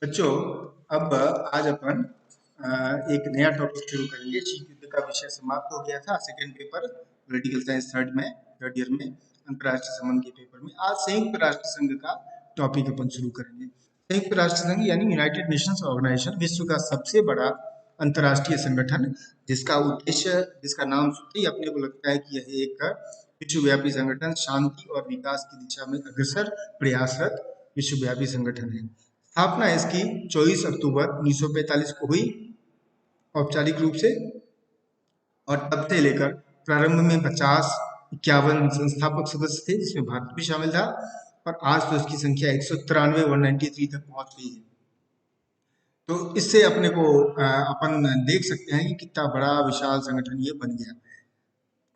बच्चों, अब आज अपन एक नया टॉपिक शुरू करेंगे। शीत युद्ध का विषय समाप्त हो गया था second paper political science third year में अंतर्राष्ट्रीय संबंध के पेपर में। आज संयुक्त राष्ट्र संघ का टॉपिक अपन शुरू करेंगे। संयुक्त राष्ट्र संघ यानी यूनाइटेड नेशंस ऑर्गेनाइजेशन विश्व का सबसे बड़ा अंतर्राष्ट्रीय संगठन, जिसका उद्देश्य, जिसका नाम सुनते ही अपने को लगता है कि यह एक विश्वव्यापी संगठन, शांति और विकास की दिशा में अग्रसर प्रयासरत विश्वव्यापी संगठन है। स्थापना इसकी 24 अक्टूबर 1945 को हुई औपचारिक रूप से, और तब से लेकर प्रारंभ में 50-51 संस्थापक सदस्य थे, जिसमें भारत भी शामिल था, और आज तो इसकी संख्या 193 तक पहुंच गई है। तो इससे अपने को अपन देख सकते हैं कि कितना बड़ा विशाल संगठन ये बन गया,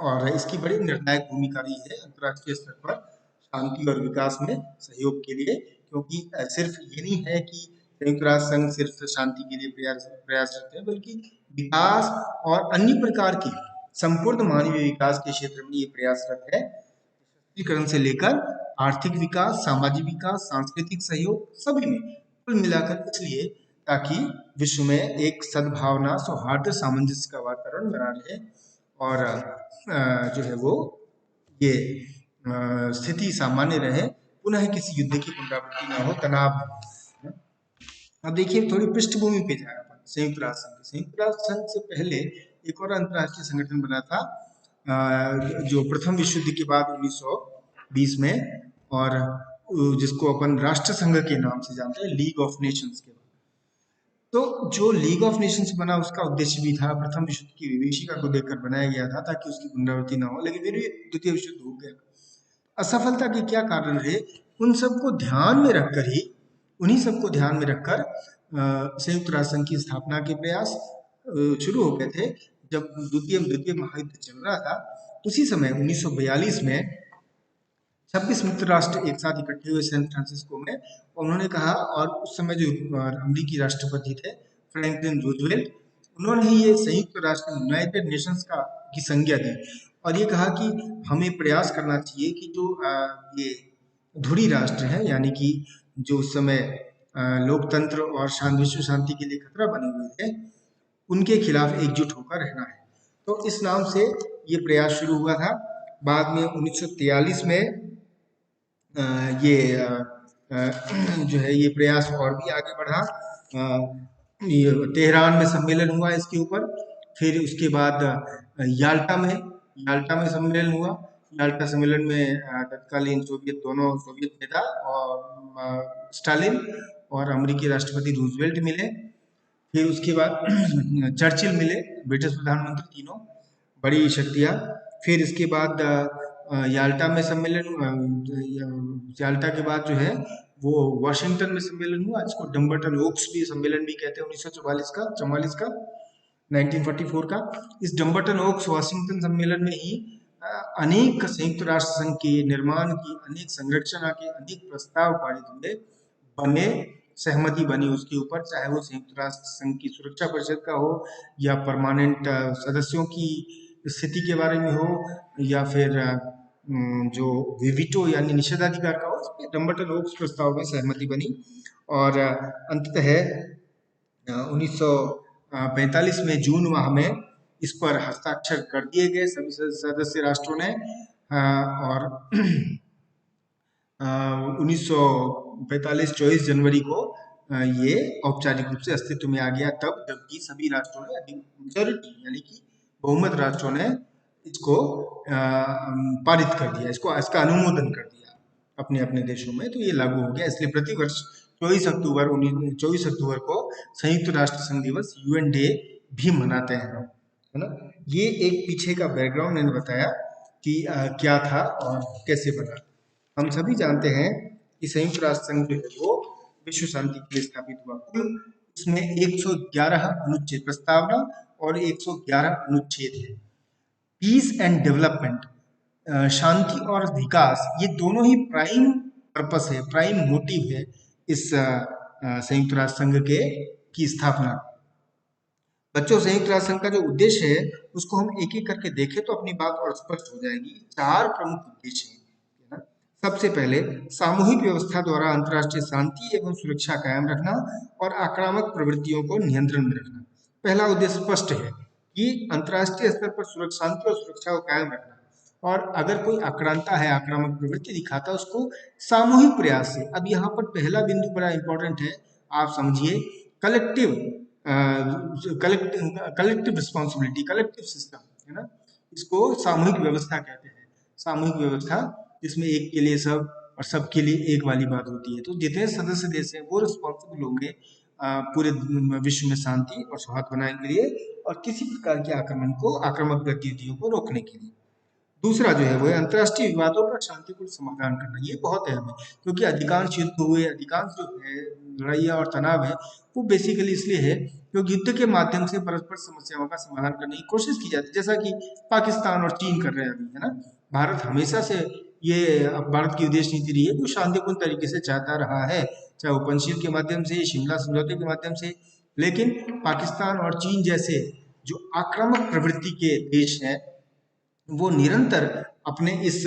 और इसकी बड़ी निर्णायक भूमिका रही है अंतर्राष्ट्रीय स्तर पर शांति और विकास में सहयोग के लिए। क्योंकि सिर्फ ये नहीं है कि संयुक्त राष्ट्र संघ सिर्फ शांति के लिए प्रयासरत है, बल्कि विकास और अन्य प्रकार के संपूर्ण मानवीय विकास के क्षेत्र में ये प्रयासरत है। सशक्तिकरण से लेकर आर्थिक विकास, सामाजिक विकास, सांस्कृतिक सहयोग, सभी में कुल मिलाकर, इसलिए ताकि विश्व में एक सद्भावना, सौहार्द, सामंजस्य का वातावरण बना रहे, और जो है वो ये स्थिति सामान्य रहे, पुनः किसी युद्ध की पुनरावृत्ति ना हो, तनाव न हो। अब देखिए, थोड़ी पृष्ठभूमि पे जाए अपन संयुक्त राष्ट्र संघ। संयुक्त राष्ट्र संघ से पहले एक और अंतर्राष्ट्रीय संगठन बना था, जो प्रथम विश्व युद्ध के बाद 1920 में, और जिसको अपन राष्ट्र संघ के नाम से जानते हैं, लीग ऑफ नेशंस के। तो जो लीग ऑफ नेशंस बना, उसका उद्देश्य भी था, प्रथम विश्व युद्ध की विभीषिका को देखकर बनाया गया था ताकि उसकी पुनरावृत्ति ना हो, लेकिन फिर भी द्वितीय विश्व युद्ध हो गया। असफलता के क्या कारण रहे, उन सबको ध्यान में रखकर ही, उन्हीं सबको ध्यान में रखकर संयुक्त राष्ट्र संघ की स्थापना के प्रयास शुरू हो गए थे। जब द्वितीय महायुद्ध चल रहा था, उसी समय 1942 में 26 मित्र राष्ट्र एक साथ इकट्ठे हुए सैन फ्रांसिस्को में। उन्होंने कहा, और उस समय जो अमेरिकी राष्ट्रपति थे फ्रैंकलिन रूजवेल्ट, उन्होंने ही ये संयुक्त राष्ट्र यूनाइटेड नेशंस का की संज्ञा दी, और ये कहा कि हमें प्रयास करना चाहिए कि जो ये धुरी राष्ट्र हैं, यानी कि जो उस समय लोकतंत्र और विश्व शांति के लिए खतरा बने हुए थे, उनके खिलाफ एकजुट होकर रहना है। तो इस नाम से ये प्रयास शुरू हुआ था। बाद में 1943 में ये जो है ये प्रयास और भी आगे बढ़ा। ये तेहरान में सम्मेलन हुआ इसके ऊपर, फिर उसके बाद याल्टा में सम्मेलन हुआ। याल्टा सम्मेलन में तत्कालीन सोवियत नेता और स्टालिन और अमेरिकी राष्ट्रपति रूजवेल्ट मिले। फिर उसके बाद चर्चिल मिले, ब्रिटिश प्रधानमंत्री, तीनों बड़ी शक्तियाँ। फिर इसके बाद याल्टा में सम्मेलन, याल्टा के बाद जो है वो वाशिंगटन में सम्मेलन हुआ, जिसको डम्बरटन ओक्स भी सम्मेलन भी कहते हैं, 1944 का 1944 का। इस डम्बरटन ओक्स वाशिंगटन सम्मेलन में ही अनेक संयुक्त राष्ट्र संघ के निर्माण की अनेक संरचना के अनेक प्रस्ताव पारित हुए, बने, सहमति बनी उसके ऊपर, चाहे वो संयुक्त राष्ट्र संघ की सुरक्षा परिषद का हो, या परमानेंट सदस्यों की स्थिति के बारे में हो, या फिर जो वीटो यानी निषेधाधिकार का हो, उस पर डम्बरटन ओक्स प्रस्ताव में सहमति बनी। और अंततः 1945 में जून माह में इस पर हस्ताक्षर कर दिए गए सभी सदस्य राष्ट्रों ने, और 1945 24 जनवरी को ये औपचारिक रूप से अस्तित्व में आ गया, तब जबकि सभी राष्ट्रों ने, मेजॉरिटी यानी कि बहुमत राष्ट्रों ने इसको पारित कर दिया, इसका अनुमोदन कर दिया अपने अपने देशों में। तो ये लागू हो गया। इसलिए प्रतिवर्ष 24 अक्टूबर को संयुक्त राष्ट्र संघ दिवस, यूएन डे, भी मनाते हैं, है ना। ये एक पीछे का बैकग्राउंड मैंने बताया कि क्या था और कैसे बना। हम सभी जानते हैं कि संयुक्त राष्ट्र संघ जो है वो विश्व शांति के लिए स्थापित हुआ। कुल इसमें 111 अनुच्छेद, प्रस्तावना और 111 अनुच्छेद है। पीस एंड डेवलपमेंट, शांति और विकास, ये दोनों ही प्राइम पर्पस है, प्राइम मोटिव है इस संयुक्त राष्ट्र संघ के की स्थापना। बच्चों, संयुक्त राष्ट्र संघ का जो उद्देश्य है उसको हम एक एक करके देखें तो अपनी बात और स्पष्ट हो जाएगी। 4 प्रमुख उद्देश्य हैं, है ना। सबसे पहले सामूहिक व्यवस्था द्वारा अंतर्राष्ट्रीय शांति एवं सुरक्षा कायम रखना और आक्रामक प्रवृत्तियों को नियंत्रण में रखना। पहला उद्देश्य स्पष्ट है कि अंतर्राष्ट्रीय स्तर पर शांति और सुरक्षा को कायम रखना, और अगर कोई आक्रांता है, आक्रामक प्रवृत्ति दिखाता है, उसको सामूहिक प्रयास से, अब यहाँ पर पहला बिंदु बड़ा इंपॉर्टेंट है, आप समझिए, collective collective responsibility, collective system, है ना, इसको सामूहिक व्यवस्था कहते हैं। सामूहिक व्यवस्था जिसमें एक के लिए सब और सबके लिए एक वाली बात होती है। तो जितने सदस्य देश हैं वो रिस्पॉन्सिबल होंगे पूरे विश्व में शांति और सौहार्द बनाने के लिए और किसी प्रकार के आक्रामक गतिविधियों को रोकने के लिए। दूसरा जो है वो है अंतर्राष्ट्रीय विवादों का शांतिपूर्ण समाधान करना। ये बहुत अहम है, क्योंकि अधिकांश युद्ध हुए, अधिकांश जो है लड़ाइयाँ और तनाव है, वो बेसिकली इसलिए है क्योंकि युद्ध के माध्यम से परस्पर समस्याओं का समाधान करने की कोशिश की जाती है, जैसा कि पाकिस्तान और चीन कर रहे हैं अभी, है ना। भारत हमेशा से, ये भारत की विदेश नीति रही है कि वो शांतिपूर्ण तरीके से चाहता रहा है, चाहे वो पंचशील के माध्यम से, शिमला समझौते के माध्यम से। लेकिन पाकिस्तान और चीन जैसे जो आक्रामक प्रवृत्ति के देश हैं, वो निरंतर अपने इस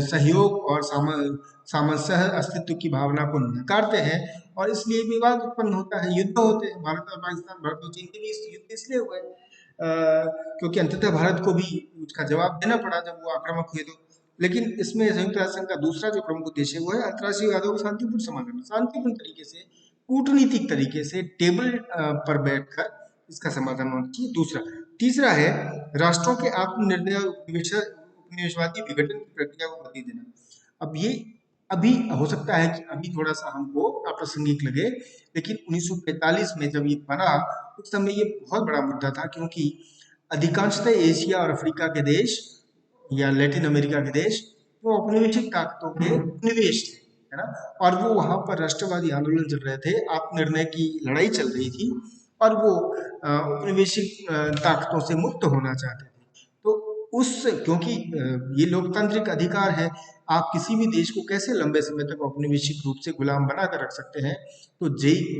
सहयोग और सामंजस्य अस्तित्व की भावना को नकारते हैं, और इसलिए विवाद उत्पन्न होता है, युद्ध होते हैं। भारत और पाकिस्तान, भारत और चीन के बीच युद्ध इसलिए हुए क्योंकि अंततः भारत को भी उसका जवाब देना पड़ा जब वो आक्रामक हुए तो। लेकिन इसमें संयुक्त राष्ट्र संघ का दूसरा जो प्रमुख उद्देश्य है वो है अंतर्राष्ट्रीय विवादों को शांतिपूर्ण समाधान, शांतिपूर्ण तरीके से, कूटनीतिक तरीके से टेबल पर बैठकर इसका समाधान होना चाहिए। दूसरा, तीसरा है राष्ट्रों के आत्मनिर्णय और उपनिवेशवादी विघटन की प्रक्रिया को गति देना। अब ये अभी हो सकता है कि अभी थोड़ा सा हमको अप्रासंगिक लगे, लेकिन 1945 में जब ये बना उस समय ये बहुत बड़ा मुद्दा था, क्योंकि अधिकांशतः एशिया और अफ्रीका के देश या लैटिन अमेरिका के देश वो औपनिवेशिक ताकतों के निवेश थे, है ना, और वो वहां पर राष्ट्रवादी आंदोलन चल रहे थे, आत्मनिर्णय की लड़ाई चल रही थी, और वो औपनिवेशिक ताकतों से मुक्त होना चाहते थे। तो उस, क्योंकि ये लोकतांत्रिक अधिकार है, आप किसी भी देश को कैसे लंबे समय तक औपनिवेशिक रूप से गुलाम बना कर रख सकते हैं। तो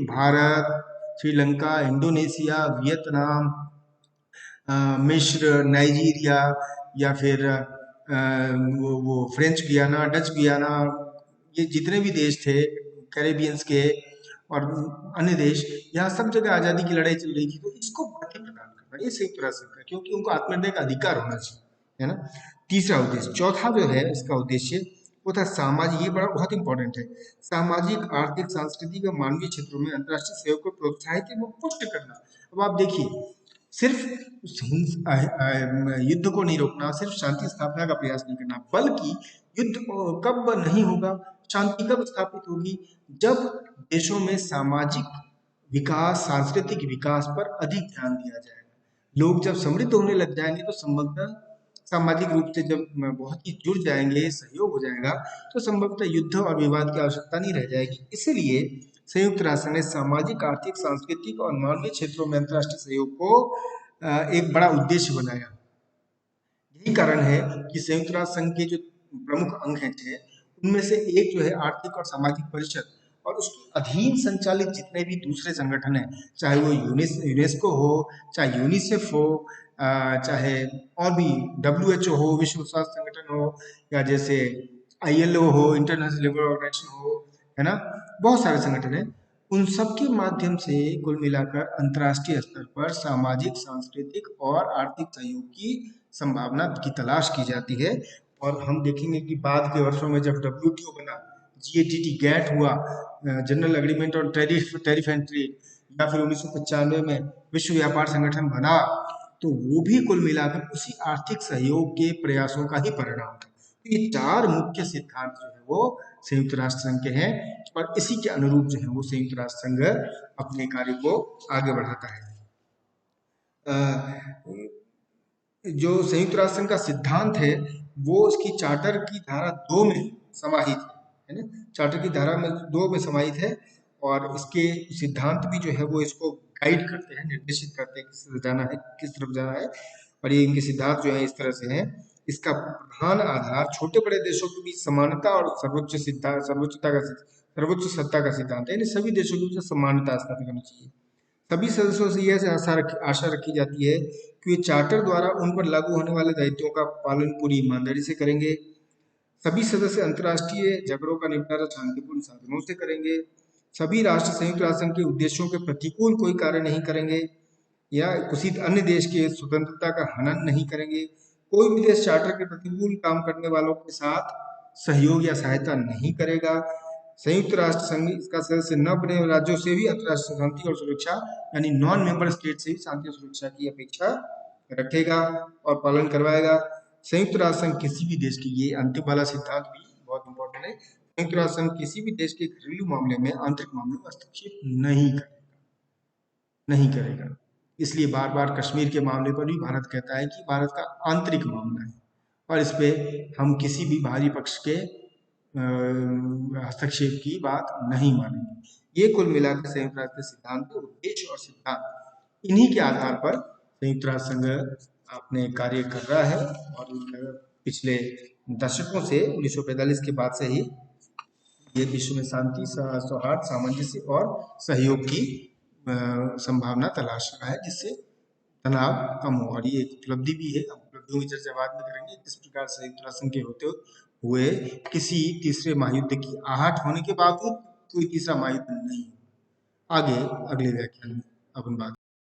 भारत, श्रीलंका, इंडोनेशिया, वियतनाम, मिस्र, नाइजीरिया, या फिर वो फ्रेंच गुयाना, डच गुयाना, ये जितने भी देश थे कैरेबियंस के और अन्य देश, यहाँ सब जगह आज़ादी की लड़ाई चल रही थी। तो इसको गति प्रदान करना ये संयुक्त राष्ट्र संघ का, क्योंकि उनको आत्मनिर्णय का अधिकार होना चाहिए, है ना। तीसरा उद्देश्य, चौथा जो है इसका उद्देश्य वो था सामाजिक, ये बड़ा बहुत इंपॉर्टेंट है, सामाजिक, आर्थिक, सांस्कृतिक और मानवीय क्षेत्रों में अंतर्राष्ट्रीय सहयोग को प्रोत्साहित एवं पुष्ट करना। अब आप देखिए, सिर्फ युद्ध को नहीं रोकना, सिर्फ शांति स्थापना का प्रयास नहीं करना, बल्कि युद्ध कब नहीं होगा, शांति कब स्थापित होगी, जब देशों में सामाजिक विकास, सांस्कृतिक विकास पर अधिक ध्यान दिया जाएगा। लोग जब समृद्ध होने लग जाएंगे तो संभवतः सामाजिक रूप से जब बहुत ही जुड़ जाएंगे, सहयोग हो जाएगा, तो संभवतः युद्ध और विवाद की आवश्यकता नहीं रह जाएगी। इसीलिए संयुक्त राष्ट्र ने सामाजिक, आर्थिक, सांस्कृतिक और मानवीय क्षेत्रों में अंतर्राष्ट्रीय सहयोग को एक बड़ा उद्देश्य बनाया। यही कारण है कि संयुक्त राष्ट्र संघ के जो प्रमुख अंग थे, उनमें से एक जो है आर्थिक और सामाजिक परिषद, और उसके अधीन संचालित जितने भी दूसरे संगठन हैं, चाहे वो यूनेस्को हो, चाहे यूनिसेफ हो, चाहे और भी WHO हो, विश्व स्वास्थ्य संगठन हो, या जैसे ILO हो, इंटरनेशनल लेबर ऑर्गेनाइजेशन हो, है ना, बहुत सारे संगठन हैं। उन सब के माध्यम से कुल मिलाकर अंतर्राष्ट्रीय स्तर पर सामाजिक, सांस्कृतिक और आर्थिक सहयोग की संभावना की तलाश की जाती है। और हम देखेंगे कि बाद के वर्षों में जब WTO बना, GATT गैट हुआ, general agreement on tariff and trade, या फिर 1995 में विश्व व्यापार संगठन बना, तो वो भी कुल मिलाकर उसी आर्थिक सहयोग के प्रयासों का ही परिणाम था। तो ये चार मुख्य सिद्धांत जो है वो संयुक्त राष्ट्र संघ के हैं, और इसी के अनुरूप जो है वो संयुक्त राष्ट्र संघ अपने कार्य को आगे बढ़ाता है। जो संयुक्त राष्ट्र संघ का सिद्धांत है वो उसकी चार्टर की धारा 2 में समाहित है ना, चार्टर की धारा में 2 में समाहित है, और इसके सिद्धांत भी जो है वो इसको गाइड करते हैं, निर्देशित करते हैं किस तरफ जाना है, किस तरफ जाना है। और ये इनके सिद्धांत जो है इस तरह से हैं। इसका प्रधान आधार छोटे बड़े देशों के बीच समानता और सर्वोच्च सत्ता का सिद्धांत है, यानी सभी देशों के बीच समानता स्थापित होनी चाहिए। सभी सदस्यों से यह आशा रखी जाती है कि वे चार्टर द्वारा उन पर लागू होने वाले दायित्वों का पालन पूरी ईमानदारी से करेंगे। सभी सदस्य अंतर्राष्ट्रीय झगड़ों का निपटारा शांतिपूर्ण साधनों से करेंगे। सभी राष्ट्र संयुक्त राष्ट्र संघ के उद्देश्यों के प्रतिकूल कोई कार्य नहीं करेंगे या किसी अन्य देश की स्वतंत्रता का हनन नहीं करेंगे। कोई भी देश चार्टर के प्रतिकूल काम करने वालों के साथ सहयोग या सहायता नहीं करेगा। संयुक्त राष्ट्र संघ इसका सदस्य न बने हुए राज्यों से भी अंतर्राष्ट्रीय शांति और सुरक्षा यानी नॉन मेंबर स्टेट से भी शांति और सुरक्षा की अपेक्षा रखेगा और पालन करवाएगा। संयुक्त राष्ट्र संघ किसी भी देश की, ये अंतिम वाला सिद्धांत भी बहुत इंपॉर्टेंट है, संयुक्त राष्ट्र संघ किसी भी देश के घरेलू मामले में, आंतरिक मामलों में हस्तक्षेप नहीं करेगा। इसलिए बार बार कश्मीर के मामले पर भी भारत कहता है कि भारत का आंतरिक मामला है और इस पे हम किसी भी बाहरी पक्ष के हस्तक्षेप की बात नहीं मानेंगे। ये कुल मिलाकर संयुक्त राष्ट्र सिद्धांत, उद्देश्य और सिद्धांत, इन्हीं के आधार पर संयुक्त राष्ट्र संघ अपने कार्य कर रहा है और पिछले दशकों से 1945 के बाद से ही ये विश्व में शांति, सौहार्द, सामंजस्य और सहयोग की संभावना तलाश रहा है, जिससे तनाव कम हो। और ये एक उपलब्धि भी है, उपलब्धियों की चर्चा बाद में करेंगे। किस प्रकार संयुक्त राष्ट्र संघ के होते हुए किसी तीसरे महायुद्ध की आहट होने के बावजूद कोई तीसरा महायुद्ध नहीं। आगे अगले व्याख्यान में अपन बात